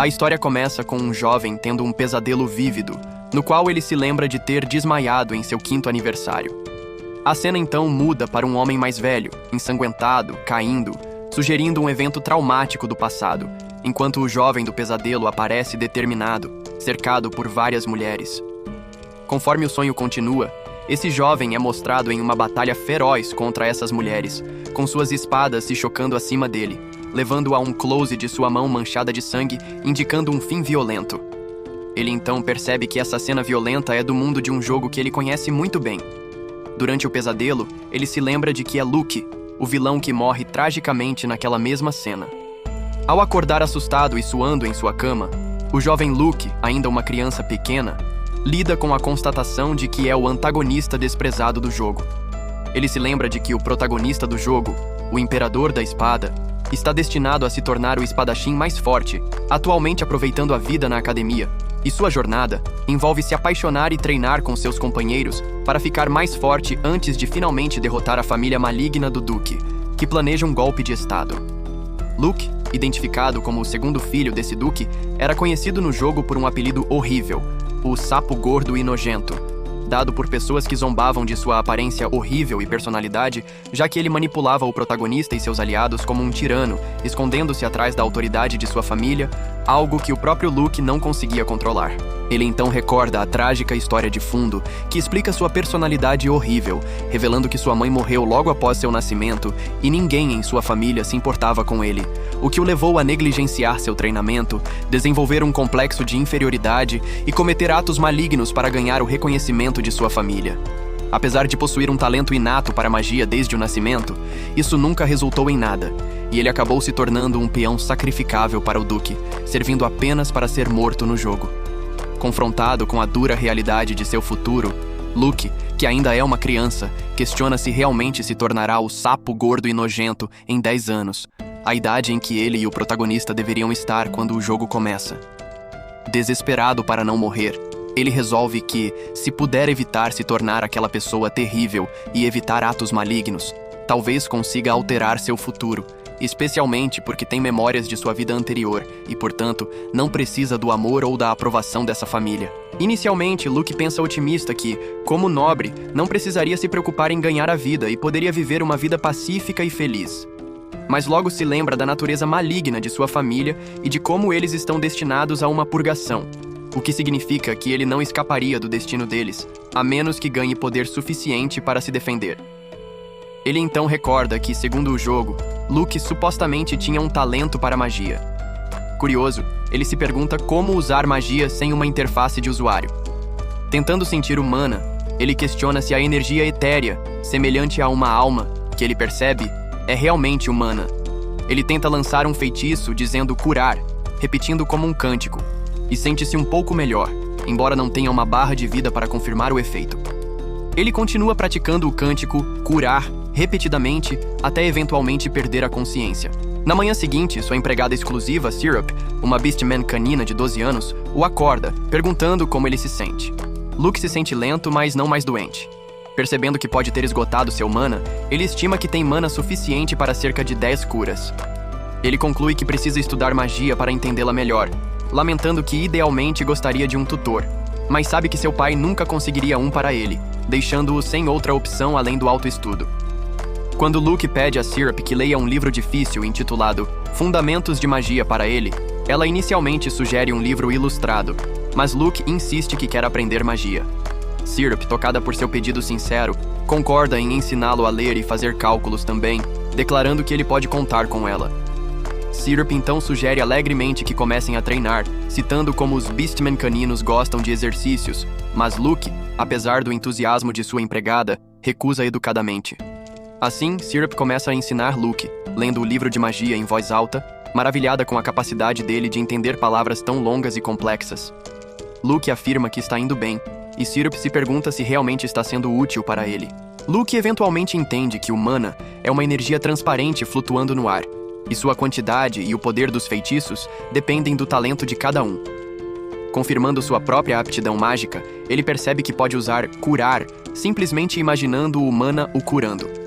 A história começa com um jovem tendo um pesadelo vívido, no qual ele se lembra de ter desmaiado em seu 5º aniversário. A cena então muda para um homem mais velho, ensanguentado, caindo, sugerindo um evento traumático do passado, enquanto o jovem do pesadelo aparece determinado, cercado por várias mulheres. Conforme o sonho continua, esse jovem é mostrado em uma batalha feroz contra essas mulheres, com suas espadas se chocando acima dele, levando a um close de sua mão manchada de sangue, indicando um fim violento. Ele então percebe que essa cena violenta é do mundo de um jogo que ele conhece muito bem. Durante o pesadelo, ele se lembra de que é Luke, o vilão que morre tragicamente naquela mesma cena. Ao acordar assustado e suando em sua cama, o jovem Luke, ainda uma criança pequena, lida com a constatação de que é o antagonista desprezado do jogo. Ele se lembra de que o protagonista do jogo, o Imperador da Espada, está destinado a se tornar o espadachim mais forte, atualmente aproveitando a vida na academia, e sua jornada envolve se apaixonar e treinar com seus companheiros para ficar mais forte antes de finalmente derrotar a família maligna do Duque, que planeja um golpe de estado. Luke, identificado como o segundo filho desse Duque, era conhecido no jogo por um apelido horrível, o Sapo Gordo e Nojento, dado por pessoas que zombavam de sua aparência horrível e personalidade, já que ele manipulava o protagonista e seus aliados como um tirano, escondendo-se atrás da autoridade de sua família, algo que o próprio Luke não conseguia controlar. Ele então recorda a trágica história de fundo, que explica sua personalidade horrível, revelando que sua mãe morreu logo após seu nascimento e ninguém em sua família se importava com ele, o que o levou a negligenciar seu treinamento, desenvolver um complexo de inferioridade e cometer atos malignos para ganhar o reconhecimento de sua família. Apesar de possuir um talento inato para magia desde o nascimento, isso nunca resultou em nada, e ele acabou se tornando um peão sacrificável para o Duque, servindo apenas para ser morto no jogo. Confrontado com a dura realidade de seu futuro, Luke, que ainda é uma criança, questiona se realmente se tornará o Sapo Gordo e Nojento em 10 anos, a idade em que ele e o protagonista deveriam estar quando o jogo começa. Desesperado para não morrer, ele resolve que, se puder evitar se tornar aquela pessoa terrível e evitar atos malignos, talvez consiga alterar seu futuro, especialmente porque tem memórias de sua vida anterior e, portanto, não precisa do amor ou da aprovação dessa família. Inicialmente, Luke pensa otimista que, como nobre, não precisaria se preocupar em ganhar a vida e poderia viver uma vida pacífica e feliz. Mas logo se lembra da natureza maligna de sua família e de como eles estão destinados a uma purgação, o que significa que ele não escaparia do destino deles, a menos que ganhe poder suficiente para se defender. Ele então recorda que, segundo o jogo, Luke supostamente tinha um talento para magia. Curioso, ele se pergunta como usar magia sem uma interface de usuário. Tentando sentir o mana, ele questiona se a energia etérea, semelhante a uma alma, que ele percebe, é realmente humana. Ele tenta lançar um feitiço dizendo curar, repetindo como um cântico, e sente-se um pouco melhor, embora não tenha uma barra de vida para confirmar o efeito. Ele continua praticando o cântico curar repetidamente até eventualmente perder a consciência. Na manhã seguinte, sua empregada exclusiva, Syrup, uma Beastman canina de 12 anos, o acorda, perguntando como ele se sente. Luke se sente lento, mas não mais doente. Percebendo que pode ter esgotado seu mana, ele estima que tem mana suficiente para cerca de 10 curas. Ele conclui que precisa estudar magia para entendê-la melhor, lamentando que idealmente gostaria de um tutor, mas sabe que seu pai nunca conseguiria um para ele, deixando-o sem outra opção além do autoestudo. Quando Luke pede a Syrup que leia um livro difícil intitulado Fundamentos de Magia para ele, ela inicialmente sugere um livro ilustrado, mas Luke insiste que quer aprender magia. Syrup, tocada por seu pedido sincero, concorda em ensiná-lo a ler e fazer cálculos também, declarando que ele pode contar com ela. Syrup então sugere alegremente que comecem a treinar, citando como os Beastmen caninos gostam de exercícios, mas Luke, apesar do entusiasmo de sua empregada, recusa educadamente. Assim, Syrup começa a ensinar Luke, lendo o livro de magia em voz alta, maravilhada com a capacidade dele de entender palavras tão longas e complexas. Luke afirma que está indo bem, e Syrup se pergunta se realmente está sendo útil para ele. Luke eventualmente entende que o mana é uma energia transparente flutuando no ar, e sua quantidade e o poder dos feitiços dependem do talento de cada um. Confirmando sua própria aptidão mágica, ele percebe que pode usar curar, simplesmente imaginando o mana o curando.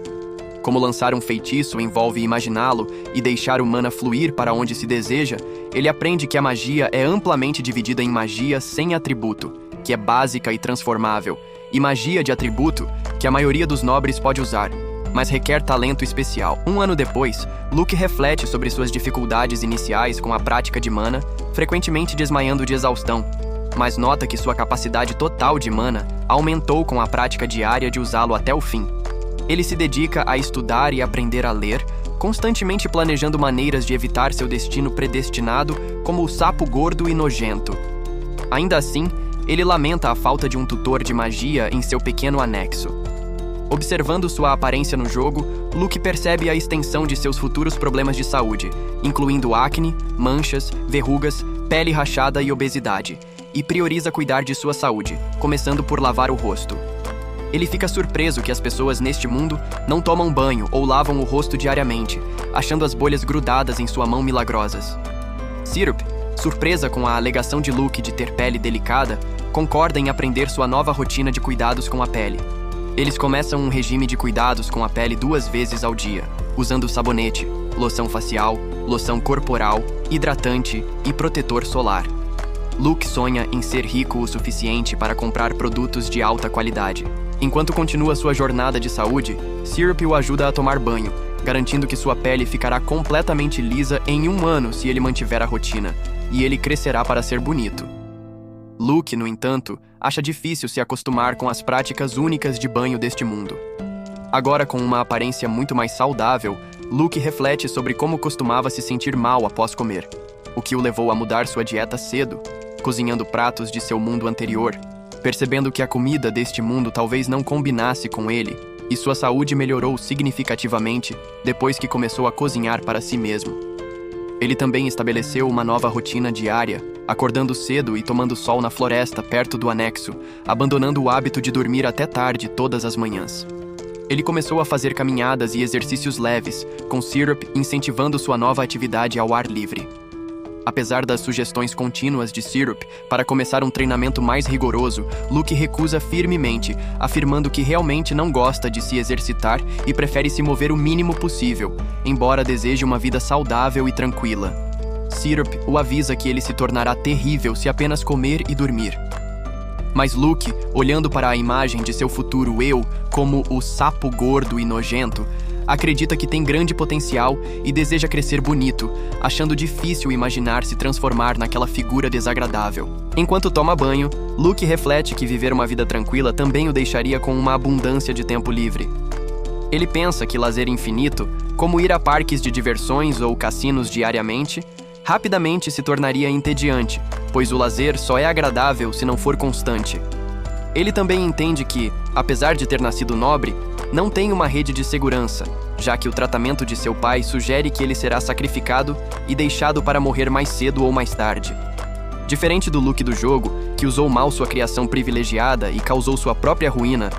Como lançar um feitiço envolve imaginá-lo e deixar o mana fluir para onde se deseja, ele aprende que a magia é amplamente dividida em magia sem atributo, que é básica e transformável, e magia de atributo, que a maioria dos nobres pode usar, mas requer talento especial. Um ano depois, Luke reflete sobre suas dificuldades iniciais com a prática de mana, frequentemente desmaiando de exaustão, mas nota que sua capacidade total de mana aumentou com a prática diária de usá-lo até o fim. Ele se dedica a estudar e aprender a ler, constantemente planejando maneiras de evitar seu destino predestinado como o sapo gordo e nojento. Ainda assim, ele lamenta a falta de um tutor de magia em seu pequeno anexo. Observando sua aparência no jogo, Luke percebe a extensão de seus futuros problemas de saúde, incluindo acne, manchas, verrugas, pele rachada e obesidade, e prioriza cuidar de sua saúde, começando por lavar o rosto. Ele fica surpreso que as pessoas neste mundo não tomam banho ou lavam o rosto diariamente, achando as bolhas grudadas em sua mão milagrosas. Syrup, surpresa com a alegação de Luke de ter pele delicada, concorda em aprender sua nova rotina de cuidados com a pele. Eles começam um regime de cuidados com a pele 2 vezes ao dia, usando sabonete, loção facial, loção corporal, hidratante e protetor solar. Luke sonha em ser rico o suficiente para comprar produtos de alta qualidade. Enquanto continua sua jornada de saúde, Syrup o ajuda a tomar banho, garantindo que sua pele ficará completamente lisa em 1 ano se ele mantiver a rotina, e ele crescerá para ser bonito. Luke, no entanto, acha difícil se acostumar com as práticas únicas de banho deste mundo. Agora, com uma aparência muito mais saudável, Luke reflete sobre como costumava se sentir mal após comer, o que o levou a mudar sua dieta cedo, cozinhando pratos de seu mundo anterior, percebendo que a comida deste mundo talvez não combinasse com ele, e sua saúde melhorou significativamente depois que começou a cozinhar para si mesmo. Ele também estabeleceu uma nova rotina diária, acordando cedo e tomando sol na floresta perto do anexo, abandonando o hábito de dormir até tarde todas as manhãs. Ele começou a fazer caminhadas e exercícios leves, com Syrup incentivando sua nova atividade ao ar livre. Apesar das sugestões contínuas de Syrup para começar um treinamento mais rigoroso, Luke recusa firmemente, afirmando que realmente não gosta de se exercitar e prefere se mover o mínimo possível, embora deseje uma vida saudável e tranquila. Syrup o avisa que ele se tornará terrível se apenas comer e dormir. Mas Luke, olhando para a imagem de seu futuro eu como o sapo gordo e nojento, acredita que tem grande potencial e deseja crescer bonito, achando difícil imaginar se transformar naquela figura desagradável. Enquanto toma banho, Luke reflete que viver uma vida tranquila também o deixaria com uma abundância de tempo livre. Ele pensa que lazer infinito, como ir a parques de diversões ou cassinos diariamente, rapidamente se tornaria entediante, pois o lazer só é agradável se não for constante. Ele também entende que, apesar de ter nascido nobre, não tem uma rede de segurança, já que o tratamento de seu pai sugere que ele será sacrificado e deixado para morrer mais cedo ou mais tarde. Diferente do Luke do jogo, que usou mal sua criação privilegiada e causou sua própria ruína,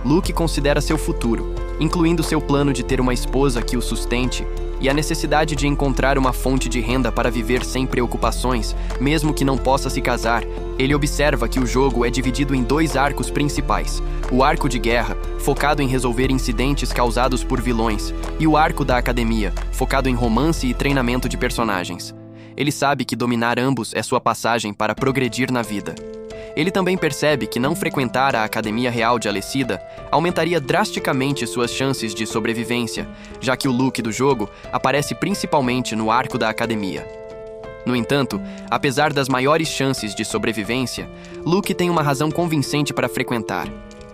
Luke considera seu futuro, incluindo seu plano de ter uma esposa que o sustente e a necessidade de encontrar uma fonte de renda para viver sem preocupações, mesmo que não possa se casar. Ele observa que o jogo é dividido em 2 arcos principais: o arco de guerra, focado em resolver incidentes causados por vilões, e o arco da academia, focado em romance e treinamento de personagens. Ele sabe que dominar ambos é sua passagem para progredir na vida. Ele também percebe que não frequentar a Academia Real de Alecida aumentaria drasticamente suas chances de sobrevivência, já que o Luke do jogo aparece principalmente no arco da academia. No entanto, apesar das maiores chances de sobrevivência, Luke tem uma razão convincente para frequentar.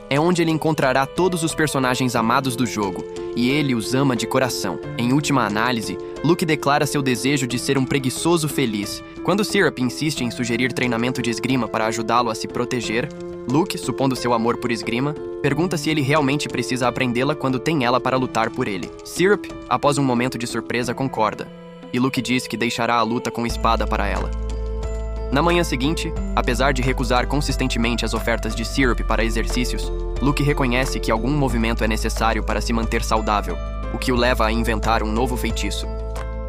É onde ele encontrará todos os personagens amados do jogo, e ele os ama de coração. Em última análise, Luke declara seu desejo de ser um preguiçoso feliz. Quando Syrup insiste em sugerir treinamento de esgrima para ajudá-lo a se proteger, Luke, supondo seu amor por esgrima, pergunta se ele realmente precisa aprendê-la quando tem ela para lutar por ele. Syrup, após um momento de surpresa, concorda, e Luke diz que deixará a luta com espada para ela. Na manhã seguinte, apesar de recusar consistentemente as ofertas de Syrup para exercícios, Luke reconhece que algum movimento é necessário para se manter saudável, o que o leva a inventar um novo feitiço.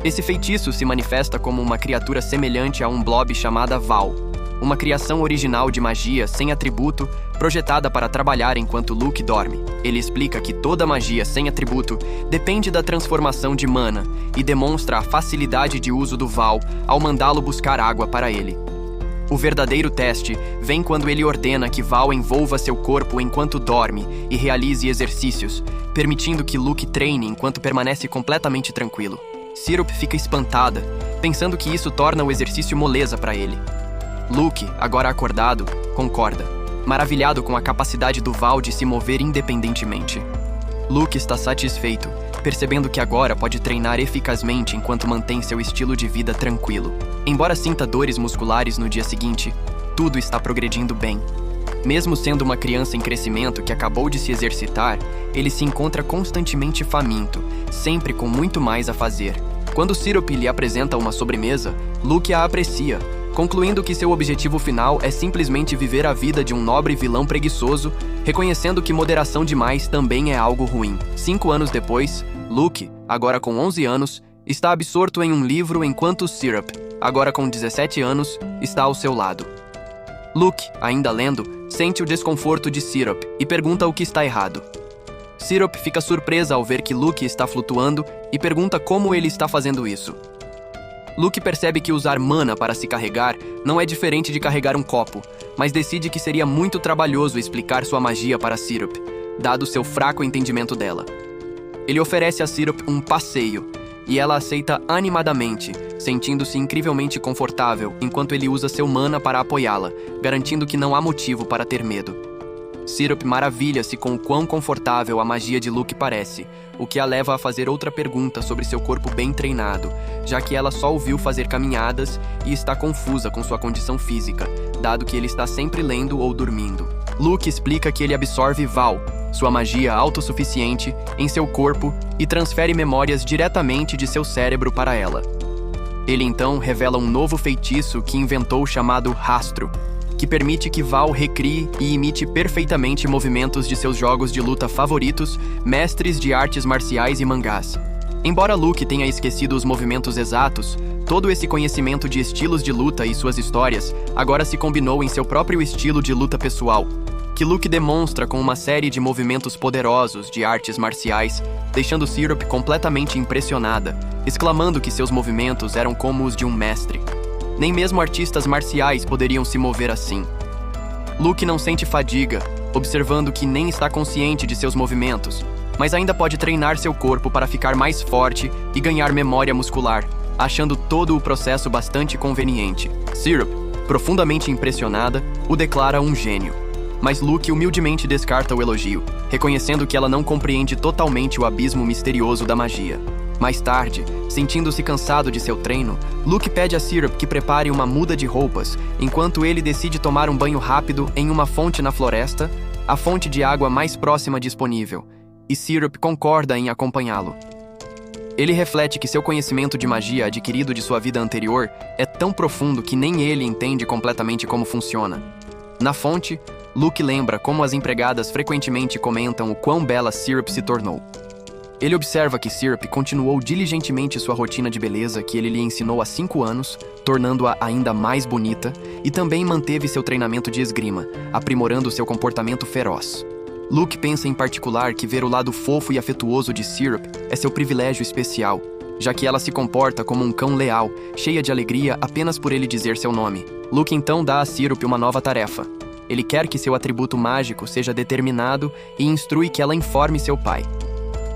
Esse feitiço se manifesta como uma criatura semelhante a um blob chamada Val. uma criação original de magia sem atributo, projetada para trabalhar enquanto Luke dorme. Ele explica que toda magia sem atributo depende da transformação de mana e demonstra a facilidade de uso do Val ao mandá-lo buscar água para ele. O verdadeiro teste vem quando ele ordena que Val envolva seu corpo enquanto dorme e realize exercícios, permitindo que Luke treine enquanto permanece completamente tranquilo. Syrup fica espantada, pensando que isso torna o exercício moleza para ele. Luke, agora acordado, concorda, maravilhado com a capacidade do Val de se mover independentemente. Luke está satisfeito, percebendo que agora pode treinar eficazmente enquanto mantém seu estilo de vida tranquilo. Embora sinta dores musculares no dia seguinte, tudo está progredindo bem. Mesmo sendo uma criança em crescimento que acabou de se exercitar, ele se encontra constantemente faminto, sempre com muito mais a fazer. Quando Syrup lhe apresenta uma sobremesa, Luke a aprecia, concluindo que seu objetivo final é simplesmente viver a vida de um nobre vilão preguiçoso, reconhecendo que moderação demais também é algo ruim. 5 anos depois, Luke, agora com 11 anos, está absorto em um livro enquanto Syrup, agora com 17 anos, está ao seu lado. Luke, ainda lendo, sente o desconforto de Syrup e pergunta o que está errado. Syrup fica surpresa ao ver que Luke está flutuando e pergunta como ele está fazendo isso. Luke percebe que usar mana para se carregar não é diferente de carregar um copo, mas decide que seria muito trabalhoso explicar sua magia para Syrup, dado seu fraco entendimento dela. Ele oferece a Syrup um passeio, e ela aceita animadamente, sentindo-se incrivelmente confortável enquanto ele usa seu mana para apoiá-la, garantindo que não há motivo para ter medo. Syrup maravilha-se com o quão confortável a magia de Luke parece, o que a leva a fazer outra pergunta sobre seu corpo bem treinado, já que ela só o viu fazer caminhadas e está confusa com sua condição física, dado que ele está sempre lendo ou dormindo. Luke explica que ele absorve Val, sua magia autossuficiente, em seu corpo e transfere memórias diretamente de seu cérebro para ela. Ele então revela um novo feitiço que inventou chamado Rastro, que permite que Val recrie e imite perfeitamente movimentos de seus jogos de luta favoritos, mestres de artes marciais e mangás. Embora Luke tenha esquecido os movimentos exatos, todo esse conhecimento de estilos de luta e suas histórias agora se combinou em seu próprio estilo de luta pessoal, que Luke demonstra com uma série de movimentos poderosos de artes marciais, deixando Syrup completamente impressionada, exclamando que seus movimentos eram como os de um mestre. Nem mesmo artistas marciais poderiam se mover assim. Luke não sente fadiga, observando que nem está consciente de seus movimentos, mas ainda pode treinar seu corpo para ficar mais forte e ganhar memória muscular, achando todo o processo bastante conveniente. Syrup, profundamente impressionada, o declara um gênio. Mas Luke humildemente descarta o elogio, reconhecendo que ela não compreende totalmente o abismo misterioso da magia. Mais tarde, sentindo-se cansado de seu treino, Luke pede a Syrup que prepare uma muda de roupas, enquanto ele decide tomar um banho rápido em uma fonte na floresta, a fonte de água mais próxima disponível, e Syrup concorda em acompanhá-lo. Ele reflete que seu conhecimento de magia adquirido de sua vida anterior é tão profundo que nem ele entende completamente como funciona. Na fonte, Luke lembra como as empregadas frequentemente comentam o quão bela Syrup se tornou. Ele observa que Syrup continuou diligentemente sua rotina de beleza que ele lhe ensinou há 5 anos, tornando-a ainda mais bonita, e também manteve seu treinamento de esgrima, aprimorando seu comportamento feroz. Luke pensa em particular que ver o lado fofo e afetuoso de Syrup é seu privilégio especial, já que ela se comporta como um cão leal, cheia de alegria apenas por ele dizer seu nome. Luke então dá a Syrup uma nova tarefa. Ele quer que seu atributo mágico seja determinado e instrui que ela informe seu pai.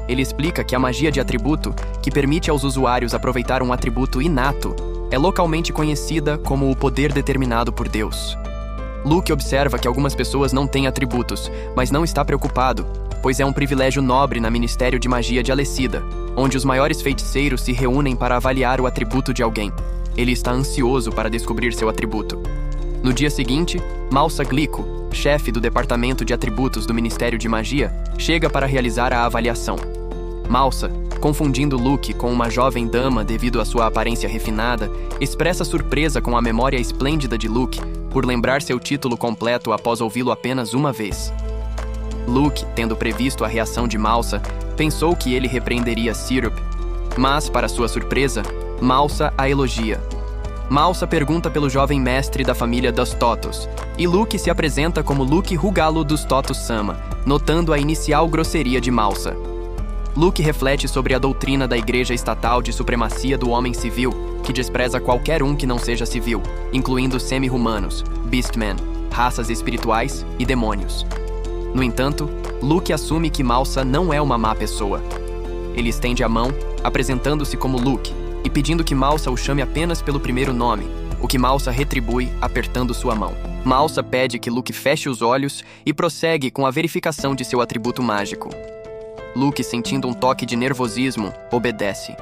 Ele explica que a magia de atributo, que permite aos usuários aproveitar um atributo inato, é localmente conhecida como o poder determinado por Deus. Luke observa que algumas pessoas não têm atributos, mas não está preocupado, pois é um privilégio nobre na Ministério de Magia de Alecida, onde os maiores feiticeiros se reúnem para avaliar o atributo de alguém. Ele está ansioso para descobrir seu atributo. No dia seguinte, Malsa Glico, chefe do Departamento de Atributos do Ministério de Magia, chega para realizar a avaliação. Malsa, confundindo Luke com uma jovem dama devido à sua aparência refinada, expressa surpresa com a memória esplêndida de Luke por lembrar seu título completo após ouvi-lo apenas uma vez. Luke, tendo previsto a reação de Malsa, pensou que ele repreenderia Syrup, mas, para sua surpresa, Malsa a elogia. Malsa pergunta pelo jovem mestre da família dos Totos, e Luke se apresenta como Luke Rugalo dos Totos-sama, notando a inicial grosseria de Malsa. Luke reflete sobre a doutrina da Igreja Estatal de supremacia do homem civil, que despreza qualquer um que não seja civil, incluindo semi-humanos, Beastmen, raças espirituais e demônios. No entanto, Luke assume que Malsa não é uma má pessoa. Ele estende a mão, apresentando-se como Luke, e pedindo que Malsa o chame apenas pelo primeiro nome, o que Malsa retribui apertando sua mão. Malsa pede que Luke feche os olhos e prossegue com a verificação de seu atributo mágico. Luke, sentindo um toque de nervosismo, obedece.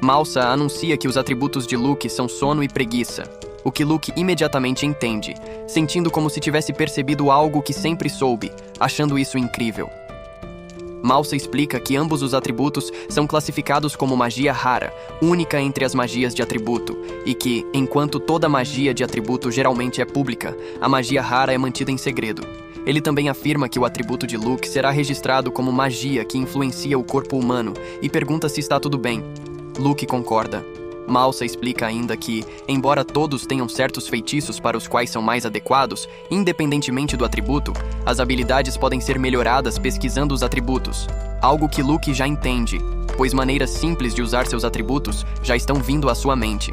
Malsa anuncia que os atributos de Luke são sono e preguiça, o que Luke imediatamente entende, sentindo como se tivesse percebido algo que sempre soube, achando isso incrível. Malsa explica que ambos os atributos são classificados como magia rara, única entre as magias de atributo, e que, enquanto toda magia de atributo geralmente é pública, a magia rara é mantida em segredo. Ele também afirma que o atributo de Luke será registrado como magia que influencia o corpo humano e pergunta se está tudo bem. Luke concorda. Malsa explica ainda que, embora todos tenham certos feitiços para os quais são mais adequados, independentemente do atributo, as habilidades podem ser melhoradas pesquisando os atributos, algo que Luke já entende, pois maneiras simples de usar seus atributos já estão vindo à sua mente.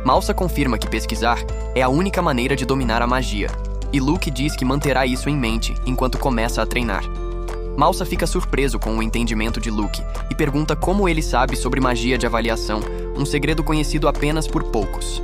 Malsa confirma que pesquisar é a única maneira de dominar a magia, e Luke diz que manterá isso em mente enquanto começa a treinar. Malsa fica surpreso com o entendimento de Luke e pergunta como ele sabe sobre magia de avaliação, um segredo conhecido apenas por poucos.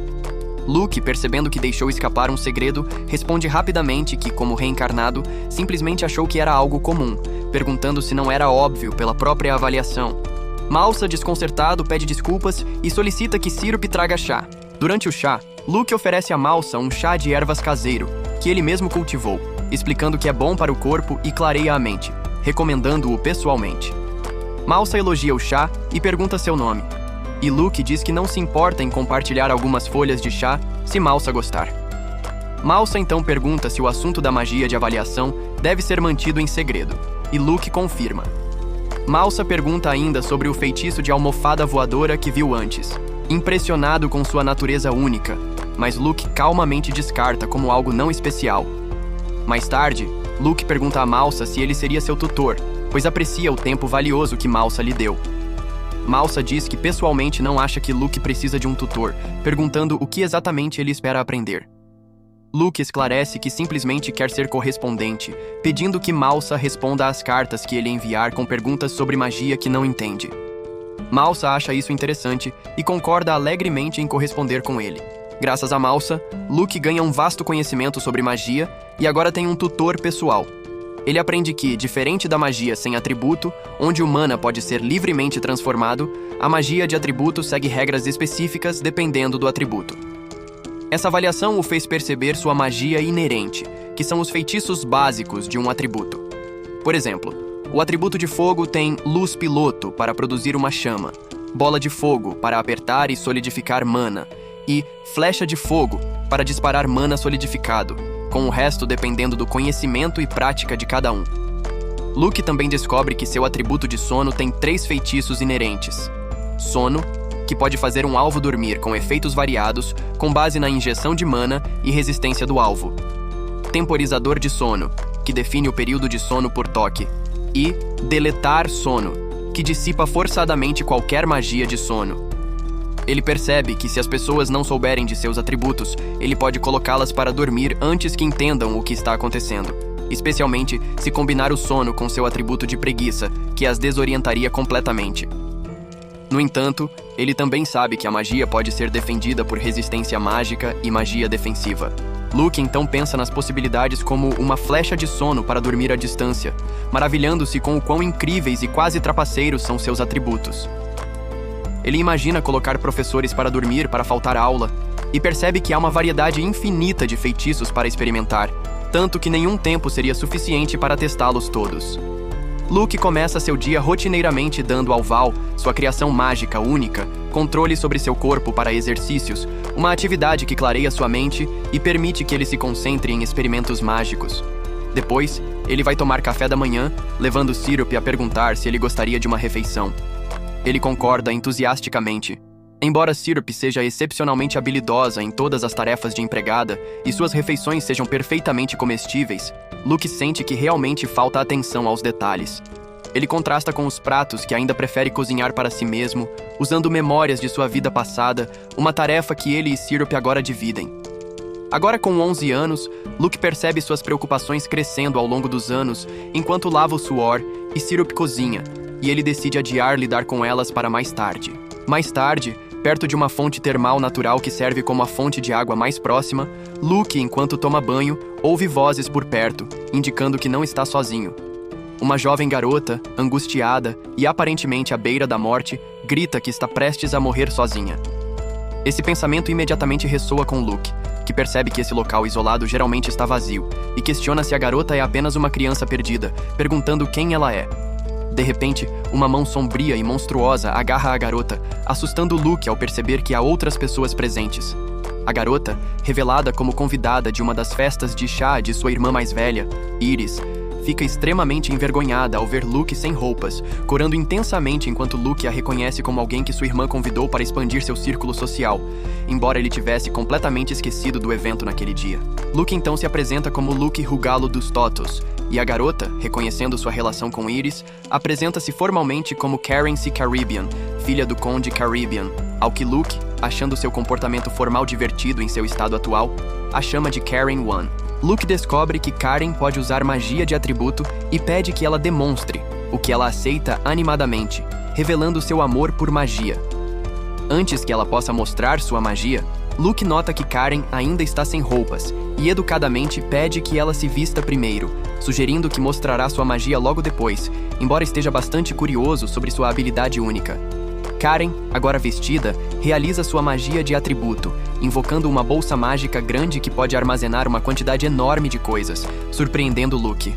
Luke, percebendo que deixou escapar um segredo, responde rapidamente que, como reencarnado, simplesmente achou que era algo comum, perguntando se não era óbvio pela própria avaliação. Malsa, desconcertado, pede desculpas e solicita que Sirup traga chá. Durante o chá, Luke oferece a Malsa um chá de ervas caseiro, que ele mesmo cultivou, explicando que é bom para o corpo e clareia a mente, recomendando-o pessoalmente. Malsa elogia o chá e pergunta seu nome. E Luke diz que não se importa em compartilhar algumas folhas de chá se Malsa gostar. Malsa então pergunta se o assunto da magia de avaliação deve ser mantido em segredo, e Luke confirma. Malsa pergunta ainda sobre o feitiço de almofada voadora que viu antes, impressionado com sua natureza única, mas Luke calmamente descarta como algo não especial. Mais tarde, Luke pergunta a Malsa se ele seria seu tutor, pois aprecia o tempo valioso que Malsa lhe deu. Malsa diz que pessoalmente não acha que Luke precisa de um tutor, perguntando o que exatamente ele espera aprender. Luke esclarece que simplesmente quer ser correspondente, pedindo que Malsa responda às cartas que ele enviar com perguntas sobre magia que não entende. Malsa acha isso interessante e concorda alegremente em corresponder com ele. Graças a Malsa, Luke ganha um vasto conhecimento sobre magia e agora tem um tutor pessoal. Ele aprende que, diferente da magia sem atributo, onde o mana pode ser livremente transformado, a magia de atributo segue regras específicas dependendo do atributo. Essa avaliação o fez perceber sua magia inerente, que são os feitiços básicos de um atributo. Por exemplo, o atributo de fogo tem luz piloto para produzir uma chama, bola de fogo para apertar e solidificar mana, e flecha de fogo para disparar mana solidificado, com o resto dependendo do conhecimento e prática de cada um. Luke também descobre que seu atributo de sono tem 3 feitiços inerentes. Sono, que pode fazer um alvo dormir com efeitos variados com base na injeção de mana e resistência do alvo. Temporizador de sono, que define o período de sono por toque. E deletar sono, que dissipa forçadamente qualquer magia de sono. Ele percebe que se as pessoas não souberem de seus atributos, ele pode colocá-las para dormir antes que entendam o que está acontecendo, especialmente se combinar o sono com seu atributo de preguiça, que as desorientaria completamente. No entanto, ele também sabe que a magia pode ser defendida por resistência mágica e magia defensiva. Luke então pensa nas possibilidades como uma flecha de sono para dormir à distância, maravilhando-se com o quão incríveis e quase trapaceiros são seus atributos. Ele imagina colocar professores para dormir para faltar aula, e percebe que há uma variedade infinita de feitiços para experimentar, tanto que nenhum tempo seria suficiente para testá-los todos. Luke começa seu dia rotineiramente dando ao Val, sua criação mágica única, controle sobre seu corpo para exercícios, uma atividade que clareia sua mente e permite que ele se concentre em experimentos mágicos. Depois, ele vai tomar café da manhã, levando Sirup a perguntar se ele gostaria de uma refeição. Ele concorda entusiasticamente. Embora Syrup seja excepcionalmente habilidosa em todas as tarefas de empregada e suas refeições sejam perfeitamente comestíveis, Luke sente que realmente falta atenção aos detalhes. Ele contrasta com os pratos que ainda prefere cozinhar para si mesmo, usando memórias de sua vida passada, uma tarefa que ele e Syrup agora dividem. Agora com 11 anos, Luke percebe suas preocupações crescendo ao longo dos anos, enquanto lava o suor e Syrup cozinha, e ele decide adiar lidar com elas para mais tarde. Mais tarde, perto de uma fonte termal natural que serve como a fonte de água mais próxima, Luke, enquanto toma banho, ouve vozes por perto, indicando que não está sozinho. Uma jovem garota, angustiada e aparentemente à beira da morte, grita que está prestes a morrer sozinha. Esse pensamento imediatamente ressoa com Luke, que percebe que esse local isolado geralmente está vazio, e questiona se a garota é apenas uma criança perdida, perguntando quem ela é. De repente, uma mão sombria e monstruosa agarra a garota, assustando Luke ao perceber que há outras pessoas presentes. A garota, revelada como convidada de uma das festas de chá de sua irmã mais velha, Iris, fica extremamente envergonhada ao ver Luke sem roupas, corando intensamente enquanto Luke a reconhece como alguém que sua irmã convidou para expandir seu círculo social, embora ele tivesse completamente esquecido do evento naquele dia. Luke então se apresenta como Luke Rugalo dos Totos, e a garota, reconhecendo sua relação com Iris, apresenta-se formalmente como Karen C. Caribbean, filha do Conde Caribbean, ao que Luke, achando seu comportamento formal divertido em seu estado atual, a chama de Karen One. Luke descobre que Karen pode usar magia de atributo e pede que ela demonstre, o que ela aceita animadamente, revelando seu amor por magia. Antes que ela possa mostrar sua magia, Luke nota que Karen ainda está sem roupas e educadamente pede que ela se vista primeiro, sugerindo que mostrará sua magia logo depois, embora esteja bastante curioso sobre sua habilidade única. Karen, agora vestida, realiza sua magia de atributo, invocando uma bolsa mágica grande que pode armazenar uma quantidade enorme de coisas, surpreendendo Luke.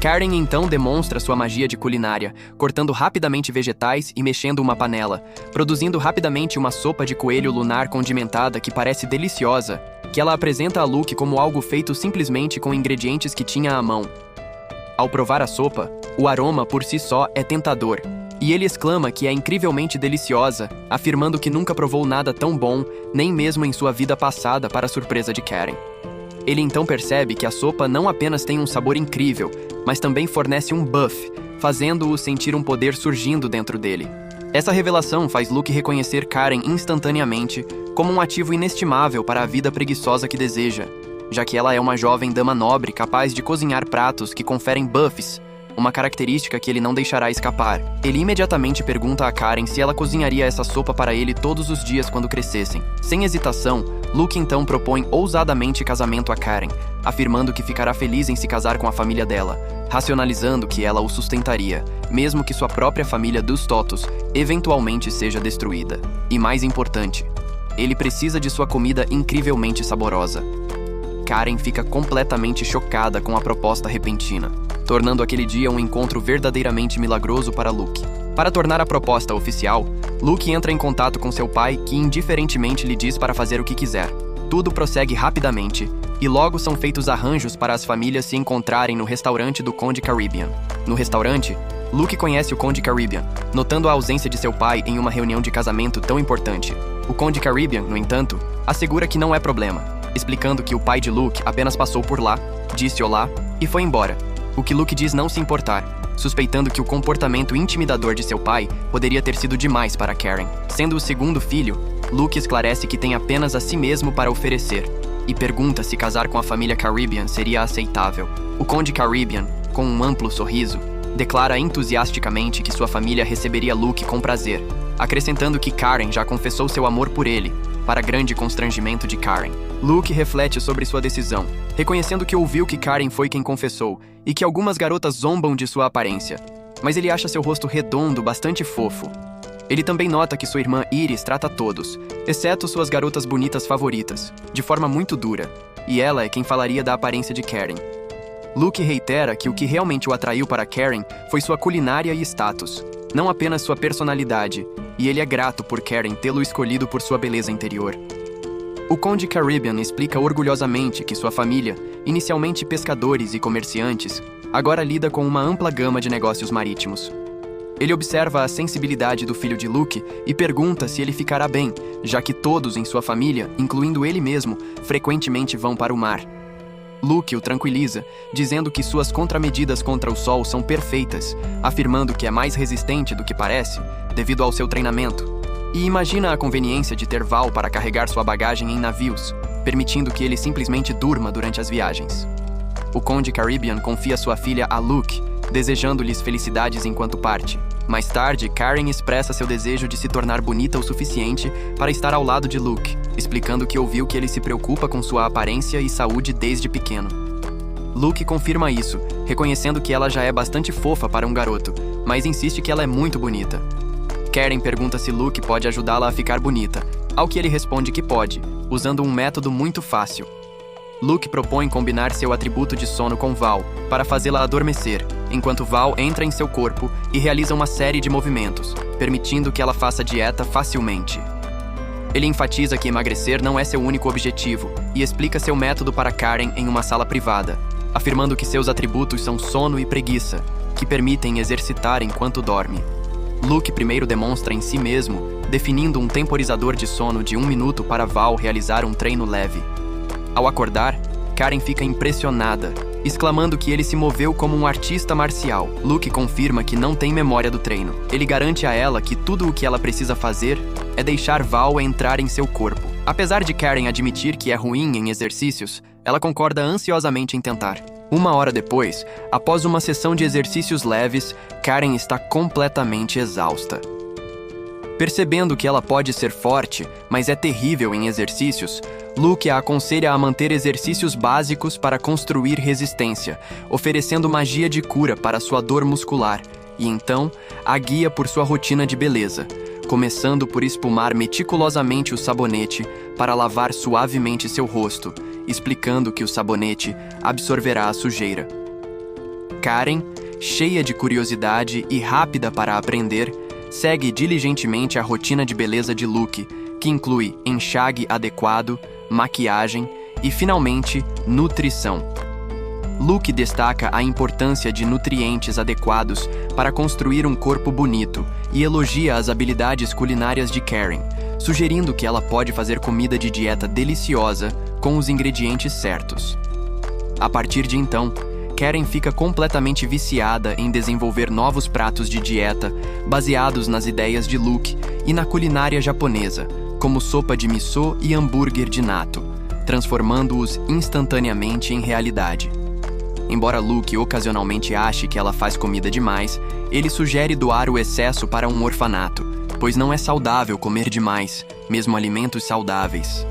Karen então demonstra sua magia de culinária, cortando rapidamente vegetais e mexendo uma panela, produzindo rapidamente uma sopa de coelho lunar condimentada que parece deliciosa, que ela apresenta a Luke como algo feito simplesmente com ingredientes que tinha à mão. Ao provar a sopa, o aroma por si só é tentador, e ele exclama que é incrivelmente deliciosa, afirmando que nunca provou nada tão bom, nem mesmo em sua vida passada, para a surpresa de Karen. Ele então percebe que a sopa não apenas tem um sabor incrível, mas também fornece um buff, fazendo-o sentir um poder surgindo dentro dele. Essa revelação faz Luke reconhecer Karen instantaneamente como um ativo inestimável para a vida preguiçosa que deseja, já que ela é uma jovem dama nobre capaz de cozinhar pratos que conferem buffs, uma característica que ele não deixará escapar. Ele imediatamente pergunta a Karen se ela cozinharia essa sopa para ele todos os dias quando crescessem. Sem hesitação, Luke então propõe ousadamente casamento a Karen, afirmando que ficará feliz em se casar com a família dela, racionalizando que ela o sustentaria, mesmo que sua própria família dos Totos eventualmente seja destruída. E mais importante, ele precisa de sua comida incrivelmente saborosa. Karen fica completamente chocada com a proposta repentina, tornando aquele dia um encontro verdadeiramente milagroso para Luke. Para tornar a proposta oficial, Luke entra em contato com seu pai, que indiferentemente lhe diz para fazer o que quiser. Tudo prossegue rapidamente, e logo são feitos arranjos para as famílias se encontrarem no restaurante do Conde Caribbean. No restaurante, Luke conhece o Conde Caribbean, notando a ausência de seu pai em uma reunião de casamento tão importante. O Conde Caribbean, no entanto, assegura que não é problema, explicando que o pai de Luke apenas passou por lá, disse olá e foi embora. O que Luke diz não se importar, suspeitando que o comportamento intimidador de seu pai poderia ter sido demais para Karen. Sendo o segundo filho, Luke esclarece que tem apenas a si mesmo para oferecer, e pergunta se casar com a família Caribbean seria aceitável. O Conde Caribbean, com um amplo sorriso, declara entusiasticamente que sua família receberia Luke com prazer, acrescentando que Karen já confessou seu amor por ele, para grande constrangimento de Karen. Luke reflete sobre sua decisão, reconhecendo que ouviu que Karen foi quem confessou e que algumas garotas zombam de sua aparência, mas ele acha seu rosto redondo bastante fofo. Ele também nota que sua irmã Iris trata todos, exceto suas garotas bonitas favoritas, de forma muito dura, e ela é quem falaria da aparência de Karen. Luke reitera que o que realmente o atraiu para Karen foi sua culinária e status, não apenas sua personalidade, e ele é grato por Karen tê-lo escolhido por sua beleza interior. O Conde Caribbean explica orgulhosamente que sua família, inicialmente pescadores e comerciantes, agora lida com uma ampla gama de negócios marítimos. Ele observa a sensibilidade do filho de Luke e pergunta se ele ficará bem, já que todos em sua família, incluindo ele mesmo, frequentemente vão para o mar. Luke o tranquiliza, dizendo que suas contramedidas contra o sol são perfeitas, afirmando que é mais resistente do que parece, devido ao seu treinamento. E imagina a conveniência de ter Val para carregar sua bagagem em navios, permitindo que ele simplesmente durma durante as viagens. O Conde Caribbean confia sua filha a Luke, desejando-lhes felicidades enquanto parte. Mais tarde, Karen expressa seu desejo de se tornar bonita o suficiente para estar ao lado de Luke, explicando que ouviu que ele se preocupa com sua aparência e saúde desde pequeno. Luke confirma isso, reconhecendo que ela já é bastante fofa para um garoto, mas insiste que ela é muito bonita. Karen pergunta se Luke pode ajudá-la a ficar bonita, ao que ele responde que pode, usando um método muito fácil. Luke propõe combinar seu atributo de sono com Val, para fazê-la adormecer, enquanto Val entra em seu corpo e realiza uma série de movimentos, permitindo que ela faça dieta facilmente. Ele enfatiza que emagrecer não é seu único objetivo e explica seu método para Karen em uma sala privada, afirmando que seus atributos são sono e preguiça, que permitem exercitar enquanto dorme. Luke primeiro demonstra em si mesmo, definindo um temporizador de sono de 1 minuto para Val realizar um treino leve. Ao acordar, Karen fica impressionada, exclamando que ele se moveu como um artista marcial. Luke confirma que não tem memória do treino. Ele garante a ela que tudo o que ela precisa fazer é deixar Val entrar em seu corpo. Apesar de Karen admitir que é ruim em exercícios, ela concorda ansiosamente em tentar. 1 hora depois, após uma sessão de exercícios leves, Karen está completamente exausta. Percebendo que ela pode ser forte, mas é terrível em exercícios, Luke a aconselha a manter exercícios básicos para construir resistência, oferecendo magia de cura para sua dor muscular, e então a guia por sua rotina de beleza, começando por espumar meticulosamente o sabonete para lavar suavemente seu rosto, explicando que o sabonete absorverá a sujeira. Karen, cheia de curiosidade e rápida para aprender, segue diligentemente a rotina de beleza de Luke, que inclui enxague adequado, maquiagem e, finalmente, nutrição. Luke destaca a importância de nutrientes adequados para construir um corpo bonito e elogia as habilidades culinárias de Karen, sugerindo que ela pode fazer comida de dieta deliciosa com os ingredientes certos. A partir de então, Karen fica completamente viciada em desenvolver novos pratos de dieta baseados nas ideias de Luke e na culinária japonesa, como sopa de miso e hambúrguer de natto, transformando-os instantaneamente em realidade. Embora Luke ocasionalmente ache que ela faz comida demais, ele sugere doar o excesso para um orfanato, pois não é saudável comer demais, mesmo alimentos saudáveis.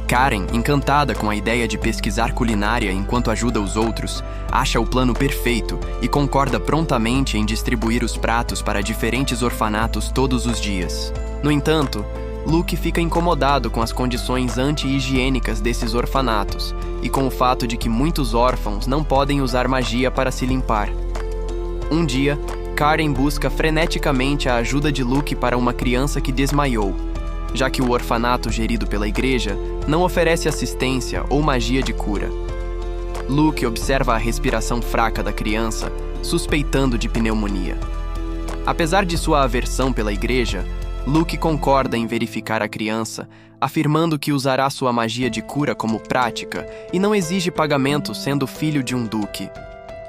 Karen, encantada com a ideia de pesquisar culinária enquanto ajuda os outros, acha o plano perfeito e concorda prontamente em distribuir os pratos para diferentes orfanatos todos os dias. No entanto, Luke fica incomodado com as condições anti-higiênicas desses orfanatos e com o fato de que muitos órfãos não podem usar magia para se limpar. Um dia, Karen busca freneticamente a ajuda de Luke para uma criança que desmaiou, já que o orfanato gerido pela igreja não oferece assistência ou magia de cura. Luke observa a respiração fraca da criança, suspeitando de pneumonia. Apesar de sua aversão pela igreja, Luke concorda em verificar a criança, afirmando que usará sua magia de cura como prática e não exige pagamento sendo filho de um duque.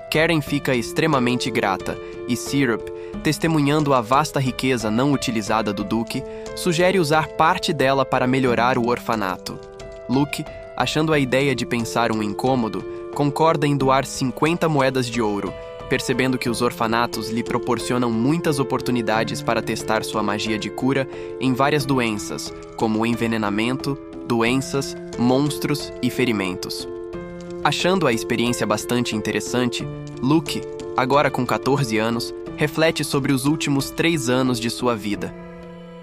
Karen fica extremamente grata e Syrup, testemunhando a vasta riqueza não utilizada do duque, sugere usar parte dela para melhorar o orfanato. Luke, achando a ideia de pensar um incômodo, concorda em doar 50 moedas de ouro, percebendo que os orfanatos lhe proporcionam muitas oportunidades para testar sua magia de cura em várias doenças, como o envenenamento, doenças, monstros e ferimentos. Achando a experiência bastante interessante, Luke, agora com 14 anos, reflete sobre os últimos 3 anos de sua vida.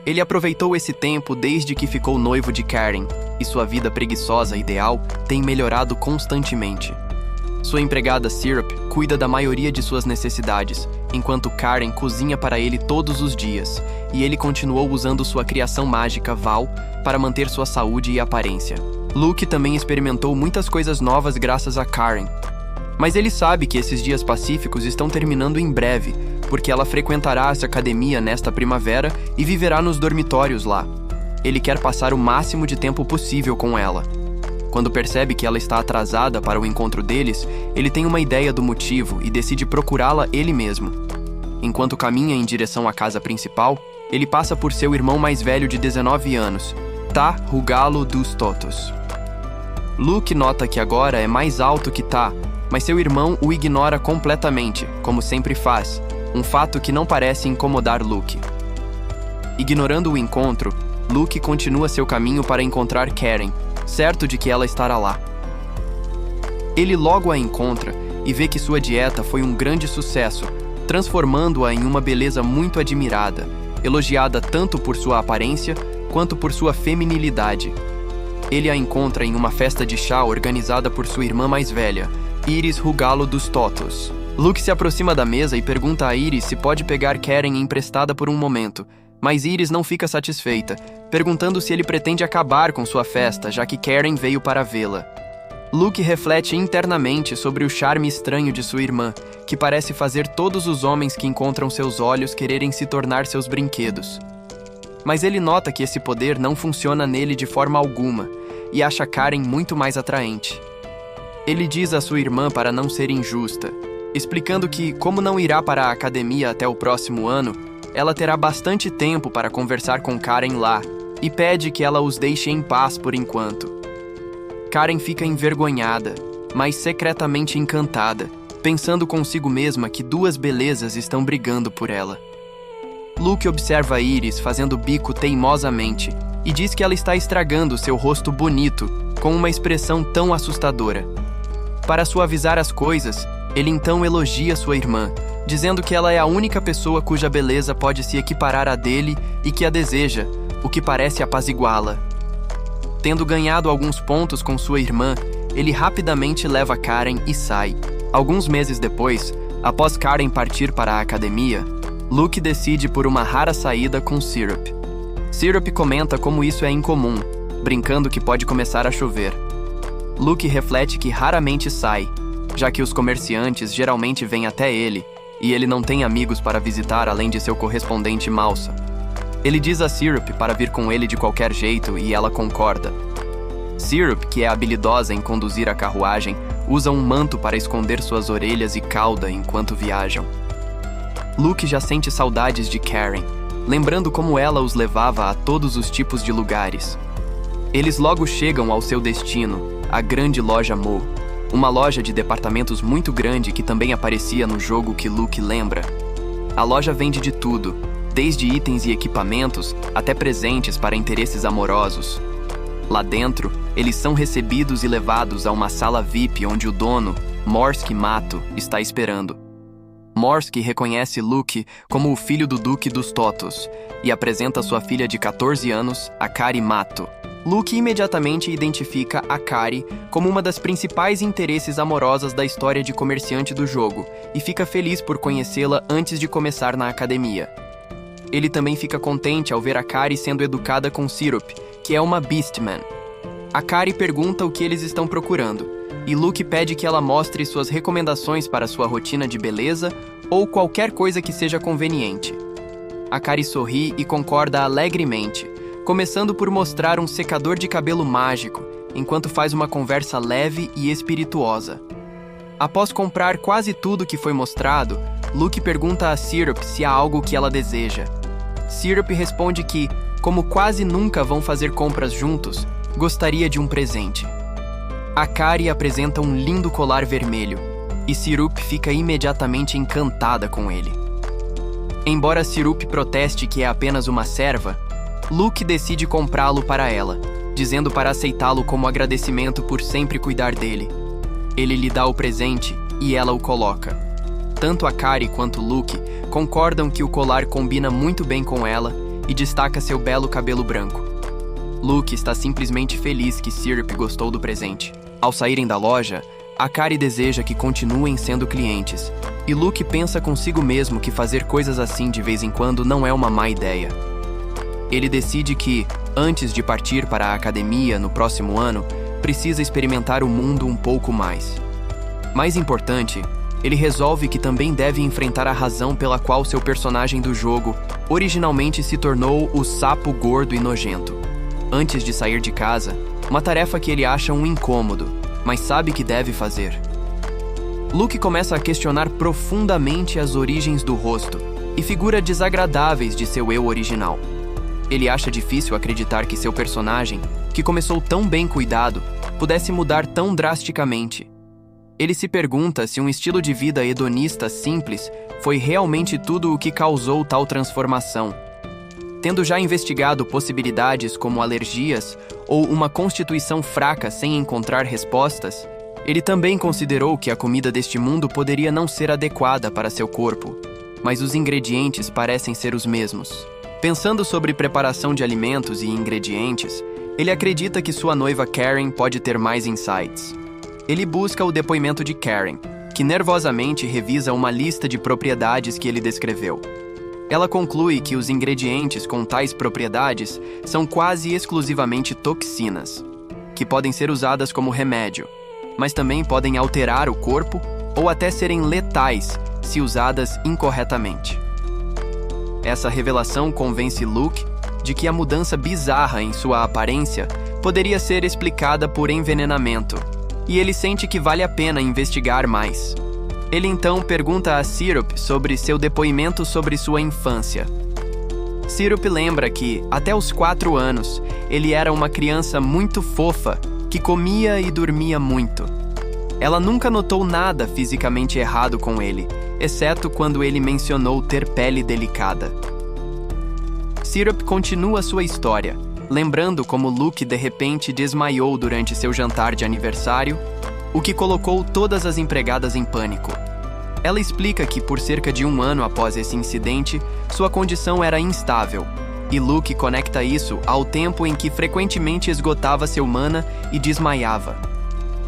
Ele aproveitou esse tempo desde que ficou noivo de Karen, e sua vida preguiçosa ideal tem melhorado constantemente. Sua empregada Syrup cuida da maioria de suas necessidades, enquanto Karen cozinha para ele todos os dias, e ele continuou usando sua criação mágica Val para manter sua saúde e aparência. Luke também experimentou muitas coisas novas graças a Karen, Mas ele sabe que esses dias pacíficos estão terminando em breve, porque ela frequentará essa academia nesta primavera e viverá nos dormitórios lá. Ele quer passar o máximo de tempo possível com ela. Quando percebe que ela está atrasada para o encontro deles, ele tem uma ideia do motivo e decide procurá-la ele mesmo. Enquanto caminha em direção à casa principal, ele passa por seu irmão mais velho de 19 anos, Tá Rugalo dos Totos. Luke nota que agora é mais alto que Tá, mas seu irmão o ignora completamente, como sempre faz, um fato que não parece incomodar Luke. Ignorando o encontro, Luke continua seu caminho para encontrar Karen, certo de que ela estará lá. Ele logo a encontra e vê que sua dieta foi um grande sucesso, transformando-a em uma beleza muito admirada, elogiada tanto por sua aparência quanto por sua feminilidade. Ele a encontra em uma festa de chá organizada por sua irmã mais velha, Iris Rugalo dos Totos. Luke se aproxima da mesa e pergunta a Iris se pode pegar Karen emprestada por um momento, mas Iris não fica satisfeita, perguntando se ele pretende acabar com sua festa, já que Karen veio para vê-la. Luke reflete internamente sobre o charme estranho de sua irmã, que parece fazer todos os homens que encontram seus olhos quererem se tornar seus brinquedos. Mas ele nota que esse poder não funciona nele de forma alguma, e acha Karen muito mais atraente. Ele diz à sua irmã para não ser injusta, explicando que, como não irá para a academia até o próximo ano, ela terá bastante tempo para conversar com Karen lá, e pede que ela os deixe em paz por enquanto. Karen fica envergonhada, mas secretamente encantada, pensando consigo mesma que duas belezas estão brigando por ela. Luke observa Iris fazendo bico teimosamente e diz que ela está estragando seu rosto bonito com uma expressão tão assustadora. Para suavizar as coisas, ele então elogia sua irmã, dizendo que ela é a única pessoa cuja beleza pode se equiparar à dele e que a deseja, o que parece apaziguá-la. Tendo ganhado alguns pontos com sua irmã, ele rapidamente leva Karen e sai. Alguns meses depois, após Karen partir para a academia, Luke decide por uma rara saída com Syrup. Syrup comenta como isso é incomum, brincando que pode começar a chover. Luke reflete que raramente sai, já que os comerciantes geralmente vêm até ele, e ele não tem amigos para visitar além de seu correspondente Malsa. Ele diz a Syrup para vir com ele de qualquer jeito e ela concorda. Syrup, que é habilidosa em conduzir a carruagem, usa um manto para esconder suas orelhas e cauda enquanto viajam. Luke já sente saudades de Karen, lembrando como ela os levava a todos os tipos de lugares. Eles logo chegam ao seu destino, a grande loja Mo, uma loja de departamentos muito grande que também aparecia no jogo que Luke lembra. A loja vende de tudo, desde itens e equipamentos até presentes para interesses amorosos. Lá dentro, eles são recebidos e levados a uma sala VIP onde o dono, Morski Mato, está esperando. Morski reconhece Luke como o filho do Duque dos Totos e apresenta sua filha de 14 anos, Akari Mato. Luke imediatamente identifica Akari como uma das principais interesses amorosas da história de comerciante do jogo e fica feliz por conhecê-la antes de começar na academia. Ele também fica contente ao ver Akari sendo educada com Syrup, que é uma Beastman. Akari pergunta o que eles estão procurando, e Luke pede que ela mostre suas recomendações para sua rotina de beleza ou qualquer coisa que seja conveniente. Akari sorri e concorda alegremente, começando por mostrar um secador de cabelo mágico, enquanto faz uma conversa leve e espirituosa. Após comprar quase tudo que foi mostrado, Luke pergunta a Syrup se há algo que ela deseja. Syrup responde que, como quase nunca vão fazer compras juntos, gostaria de um presente. Akari apresenta um lindo colar vermelho, e Syrup fica imediatamente encantada com ele. Embora Syrup proteste que é apenas uma serva, Luke decide comprá-lo para ela, dizendo para aceitá-lo como agradecimento por sempre cuidar dele. Ele lhe dá o presente e ela o coloca. Tanto Akari quanto Luke concordam que o colar combina muito bem com ela e destaca seu belo cabelo branco. Luke está simplesmente feliz que Syrup gostou do presente. Ao saírem da loja, Akari deseja que continuem sendo clientes, e Luke pensa consigo mesmo que fazer coisas assim de vez em quando não é uma má ideia. Ele decide que, antes de partir para a academia no próximo ano, precisa experimentar o mundo um pouco mais. Mais importante, ele resolve que também deve enfrentar a razão pela qual seu personagem do jogo originalmente se tornou o sapo gordo e nojento. Antes de sair de casa, uma tarefa que ele acha um incômodo, mas sabe que deve fazer. Luke começa a questionar profundamente as origens do rosto e figuras desagradáveis de seu eu original. Ele acha difícil acreditar que seu personagem, que começou tão bem cuidado, pudesse mudar tão drasticamente. Ele se pergunta se um estilo de vida hedonista simples foi realmente tudo o que causou tal transformação. Tendo já investigado possibilidades como alergias ou uma constituição fraca sem encontrar respostas, ele também considerou que a comida deste mundo poderia não ser adequada para seu corpo, mas os ingredientes parecem ser os mesmos. Pensando sobre preparação de alimentos e ingredientes, ele acredita que sua noiva Karen pode ter mais insights. Ele busca o depoimento de Karen, que nervosamente revisa uma lista de propriedades que ele descreveu. Ela conclui que os ingredientes com tais propriedades são quase exclusivamente toxinas, que podem ser usadas como remédio, mas também podem alterar o corpo ou até serem letais se usadas incorretamente. Essa revelação convence Luke de que a mudança bizarra em sua aparência poderia ser explicada por envenenamento, e ele sente que vale a pena investigar mais. Ele então pergunta a Syrup sobre seu depoimento sobre sua infância. Syrup lembra que, até os 4 anos, ele era uma criança muito fofa, que comia e dormia muito. Ela nunca notou nada fisicamente errado com ele, exceto quando ele mencionou ter pele delicada. Syrup continua sua história, lembrando como Luke de repente desmaiou durante seu jantar de aniversário, o que colocou todas as empregadas em pânico. Ela explica que, por cerca de 1 ano após esse incidente, sua condição era instável, e Luke conecta isso ao tempo em que frequentemente esgotava seu mana e desmaiava.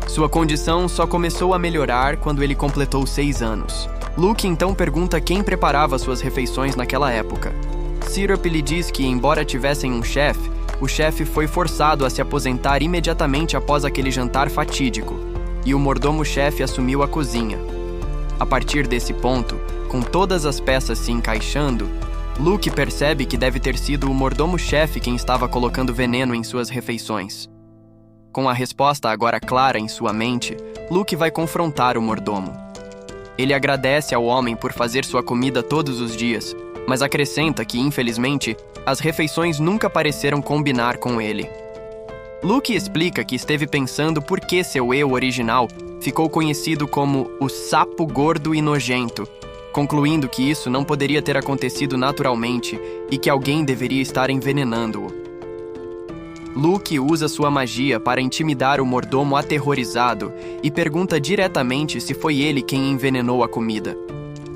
Sua condição só começou a melhorar quando ele completou 6 anos. Luke então pergunta quem preparava suas refeições naquela época. Syrup lhe diz que, embora tivessem um chefe, o chefe foi forçado a se aposentar imediatamente após aquele jantar fatídico, e o mordomo-chefe assumiu a cozinha. A partir desse ponto, com todas as peças se encaixando, Luke percebe que deve ter sido o mordomo-chefe quem estava colocando veneno em suas refeições. Com a resposta agora clara em sua mente, Luke vai confrontar o mordomo. Ele agradece ao homem por fazer sua comida todos os dias, mas acrescenta que, infelizmente, as refeições nunca pareceram combinar com ele. Luke explica que esteve pensando por que seu eu original ficou conhecido como o sapo gordo e nojento, concluindo que isso não poderia ter acontecido naturalmente e que alguém deveria estar envenenando-o. Luke usa sua magia para intimidar o mordomo aterrorizado e pergunta diretamente se foi ele quem envenenou a comida.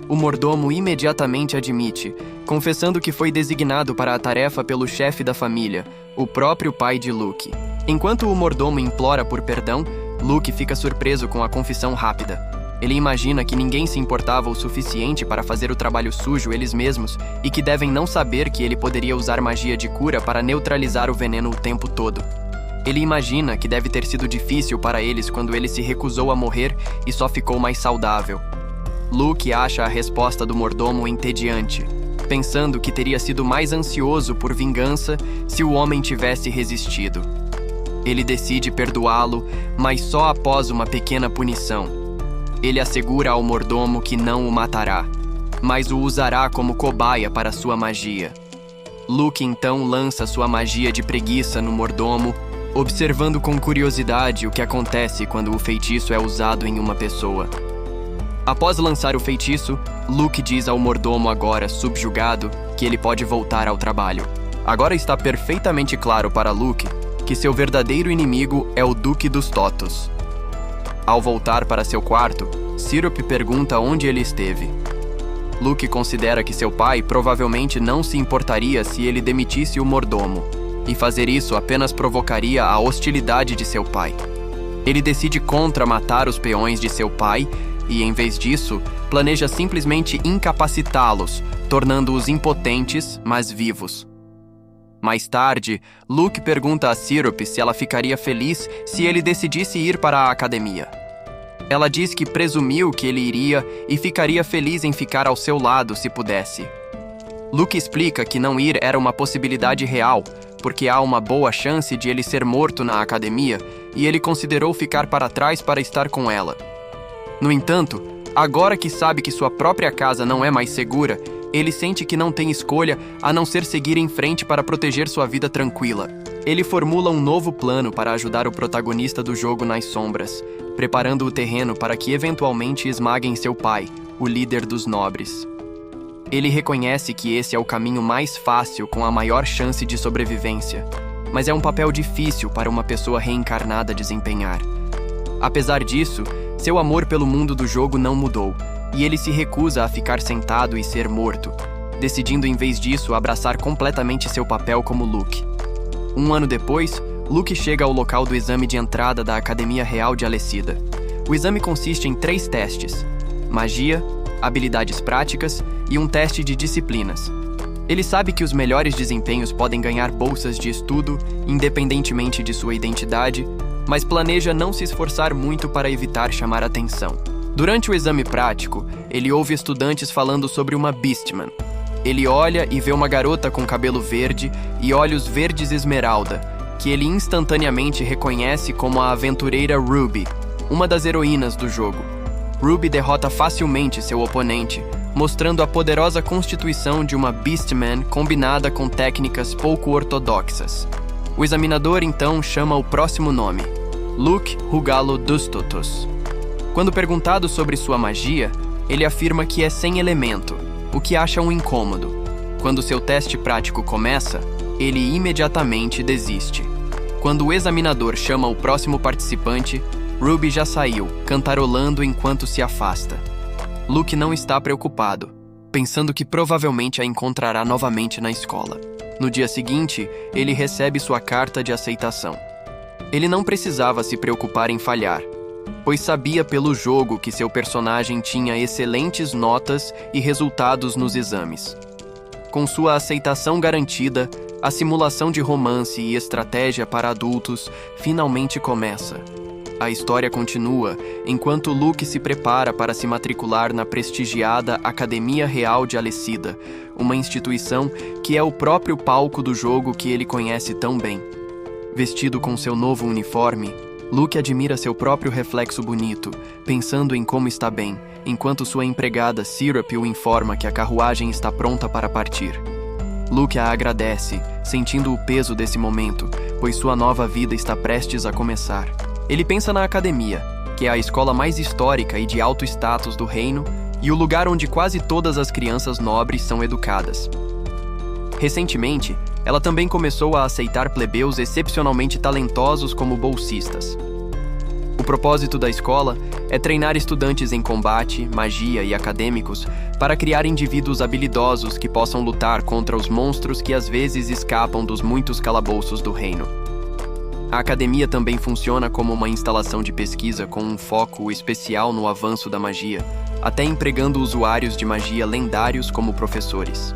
O mordomo imediatamente admite, confessando que foi designado para a tarefa pelo chefe da família, o próprio pai de Luke. Enquanto o mordomo implora por perdão, Luke fica surpreso com a confissão rápida. Ele imagina que ninguém se importava o suficiente para fazer o trabalho sujo eles mesmos e que devem não saber que ele poderia usar magia de cura para neutralizar o veneno o tempo todo. Ele imagina que deve ter sido difícil para eles quando ele se recusou a morrer e só ficou mais saudável. Luke acha a resposta do mordomo entediante, pensando que teria sido mais ansioso por vingança se o homem tivesse resistido. Ele decide perdoá-lo, mas só após uma pequena punição. Ele assegura ao mordomo que não o matará, mas o usará como cobaia para sua magia. Luke então lança sua magia de preguiça no mordomo, observando com curiosidade o que acontece quando o feitiço é usado em uma pessoa. Após lançar o feitiço, Luke diz ao mordomo agora subjugado que ele pode voltar ao trabalho. Agora está perfeitamente claro para Luke que seu verdadeiro inimigo é o Duque dos Totos. Ao voltar para seu quarto, Syrup pergunta onde ele esteve. Luke considera que seu pai provavelmente não se importaria se ele demitisse o mordomo, e fazer isso apenas provocaria a hostilidade de seu pai. Ele decide contra matar os peões de seu pai e, em vez disso, planeja simplesmente incapacitá-los, tornando-os impotentes, mas vivos. Mais tarde, Luke pergunta a Syrup se ela ficaria feliz se ele decidisse ir para a academia. Ela diz que presumiu que ele iria e ficaria feliz em ficar ao seu lado se pudesse. Luke explica que não ir era uma possibilidade real, porque há uma boa chance de ele ser morto na academia, e ele considerou ficar para trás para estar com ela. No entanto, agora que sabe que sua própria casa não é mais segura, ele sente que não tem escolha a não ser seguir em frente para proteger sua vida tranquila. Ele formula um novo plano para ajudar o protagonista do jogo nas sombras, preparando o terreno para que eventualmente esmaguem seu pai, o líder dos nobres. Ele reconhece que esse é o caminho mais fácil com a maior chance de sobrevivência, mas é um papel difícil para uma pessoa reencarnada desempenhar. Apesar disso, seu amor pelo mundo do jogo não mudou, e ele se recusa a ficar sentado e ser morto, decidindo em vez disso abraçar completamente seu papel como Luke. Um ano depois, Luke chega ao local do exame de entrada da Academia Real de Alecida. O exame consiste em 3 testes: magia, habilidades práticas e um teste de disciplinas. Ele sabe que os melhores desempenhos podem ganhar bolsas de estudo, independentemente de sua identidade, mas planeja não se esforçar muito para evitar chamar atenção. Durante o exame prático, ele ouve estudantes falando sobre uma Beastman. Ele olha e vê uma garota com cabelo verde e olhos verdes esmeralda, que ele instantaneamente reconhece como a aventureira Ruby, uma das heroínas do jogo. Ruby derrota facilmente seu oponente, mostrando a poderosa constituição de uma Beastman combinada com técnicas pouco ortodoxas. O examinador então chama o próximo nome: Luke Rugalo Dustotus. Quando perguntado sobre sua magia, ele afirma que é sem elemento, o que acha um incômodo. Quando seu teste prático começa, ele imediatamente desiste. Quando o examinador chama o próximo participante, Ruby já saiu, cantarolando enquanto se afasta. Luke não está preocupado, pensando que provavelmente a encontrará novamente na escola. No dia seguinte, ele recebe sua carta de aceitação. Ele não precisava se preocupar em falhar, pois sabia pelo jogo que seu personagem tinha excelentes notas e resultados nos exames. Com sua aceitação garantida, a simulação de romance e estratégia para adultos finalmente começa. A história continua enquanto Luke se prepara para se matricular na prestigiada Academia Real de Alecida, uma instituição que é o próprio palco do jogo que ele conhece tão bem. Vestido com seu novo uniforme, Luke admira seu próprio reflexo bonito, pensando em como está bem, enquanto sua empregada Syrup o informa que a carruagem está pronta para partir. Luke a agradece, sentindo o peso desse momento, pois sua nova vida está prestes a começar. Ele pensa na academia, que é a escola mais histórica e de alto status do reino, e o lugar onde quase todas as crianças nobres são educadas. Recentemente, ela também começou a aceitar plebeus excepcionalmente talentosos como bolsistas. O propósito da escola é treinar estudantes em combate, magia e acadêmicos para criar indivíduos habilidosos que possam lutar contra os monstros que às vezes escapam dos muitos calabouços do reino. A academia também funciona como uma instalação de pesquisa com um foco especial no avanço da magia, até empregando usuários de magia lendários como professores.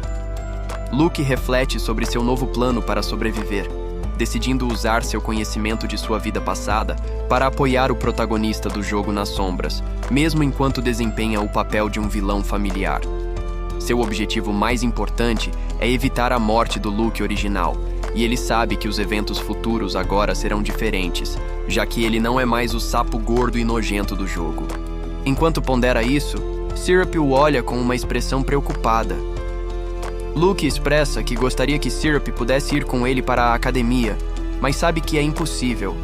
Luke reflete sobre seu novo plano para sobreviver, decidindo usar seu conhecimento de sua vida passada para apoiar o protagonista do jogo nas sombras, mesmo enquanto desempenha o papel de um vilão familiar. Seu objetivo mais importante é evitar a morte do Luke original, e ele sabe que os eventos futuros agora serão diferentes, já que ele não é mais o sapo gordo e nojento do jogo. Enquanto pondera isso, Syrup o olha com uma expressão preocupada. Luke expressa que gostaria que Syrup pudesse ir com ele para a academia, mas sabe que é impossível.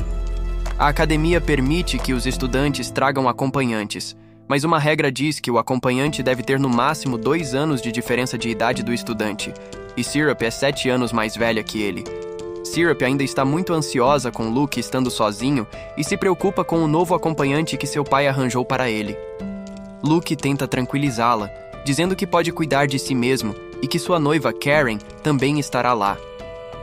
A academia permite que os estudantes tragam acompanhantes, mas uma regra diz que o acompanhante deve ter no máximo 2 anos de diferença de idade do estudante, e Syrup é 7 anos mais velha que ele. Syrup ainda está muito ansiosa com Luke estando sozinho e se preocupa com o novo acompanhante que seu pai arranjou para ele. Luke tenta tranquilizá-la, dizendo que pode cuidar de si mesmo e que sua noiva Karen também estará lá.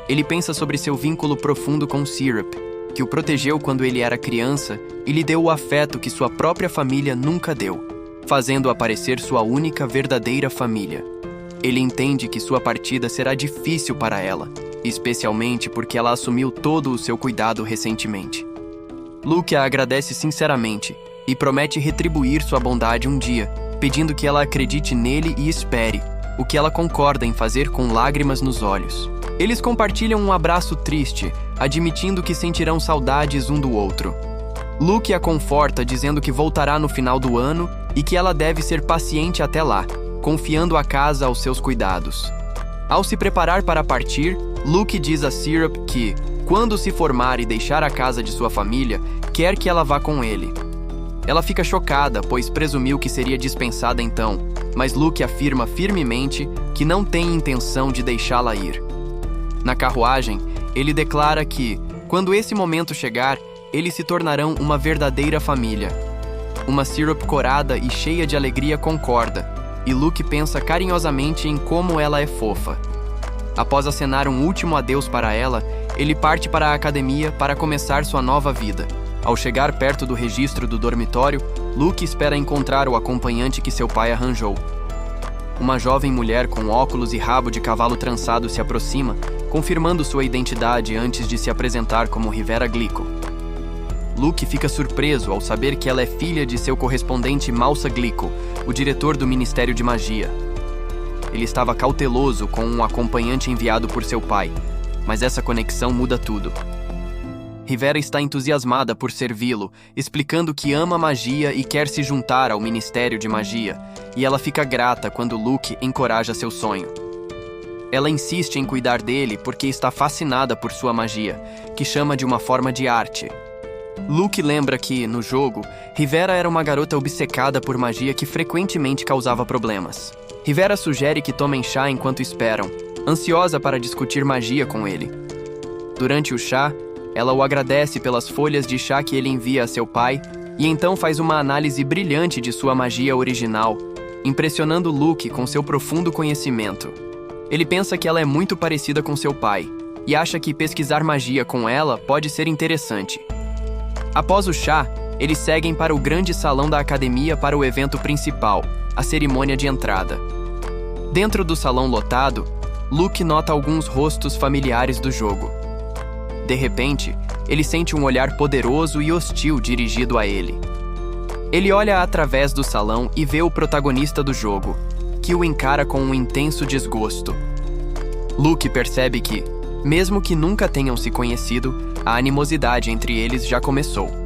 Ele pensa sobre seu vínculo profundo com Syrup, que o protegeu quando ele era criança e lhe deu o afeto que sua própria família nunca deu, fazendo-a parecer sua única verdadeira família. Ele entende que sua partida será difícil para ela, especialmente porque ela assumiu todo o seu cuidado recentemente. Luke a agradece sinceramente e promete retribuir sua bondade um dia, pedindo que ela acredite nele e espere, o que ela concorda em fazer com lágrimas nos olhos. Eles compartilham um abraço triste, admitindo que sentirão saudades um do outro. Luke a conforta dizendo que voltará no final do ano e que ela deve ser paciente até lá, confiando a casa aos seus cuidados. Ao se preparar para partir, Luke diz a Syrup que, quando se formar e deixar a casa de sua família, quer que ela vá com ele. Ela fica chocada, pois presumiu que seria dispensada então, mas Luke afirma firmemente que não tem intenção de deixá-la ir. Na carruagem, ele declara que, quando esse momento chegar, eles se tornarão uma verdadeira família. Uma Syrup corada e cheia de alegria concorda, e Luke pensa carinhosamente em como ela é fofa. Após acenar um último adeus para ela, ele parte para a academia para começar sua nova vida. Ao chegar perto do registro do dormitório, Luke espera encontrar o acompanhante que seu pai arranjou. Uma jovem mulher com óculos e rabo de cavalo trançado se aproxima, confirmando sua identidade antes de se apresentar como Rivera Glico. Luke fica surpreso ao saber que ela é filha de seu correspondente Moussa Glico, o diretor do Ministério de Magia. Ele estava cauteloso com um acompanhante enviado por seu pai, mas essa conexão muda tudo. Rivera está entusiasmada por servi-lo, explicando que ama magia e quer se juntar ao Ministério de Magia, e ela fica grata quando Luke encoraja seu sonho. Ela insiste em cuidar dele porque está fascinada por sua magia, que chama de uma forma de arte. Luke lembra que, no jogo, Rivera era uma garota obcecada por magia que frequentemente causava problemas. Rivera sugere que tomem chá enquanto esperam, ansiosa para discutir magia com ele. Durante o chá, ela o agradece pelas folhas de chá que ele envia a seu pai e então faz uma análise brilhante de sua magia original, impressionando Luke com seu profundo conhecimento. Ele pensa que ela é muito parecida com seu pai e acha que pesquisar magia com ela pode ser interessante. Após o chá, eles seguem para o grande salão da academia para o evento principal, a cerimônia de entrada. Dentro do salão lotado, Luke nota alguns rostos familiares do jogo. De repente, ele sente um olhar poderoso e hostil dirigido a ele. Ele olha através do salão e vê o protagonista do jogo, que o encara com um intenso desgosto. Luke percebe que, mesmo que nunca tenham se conhecido, a animosidade entre eles já começou.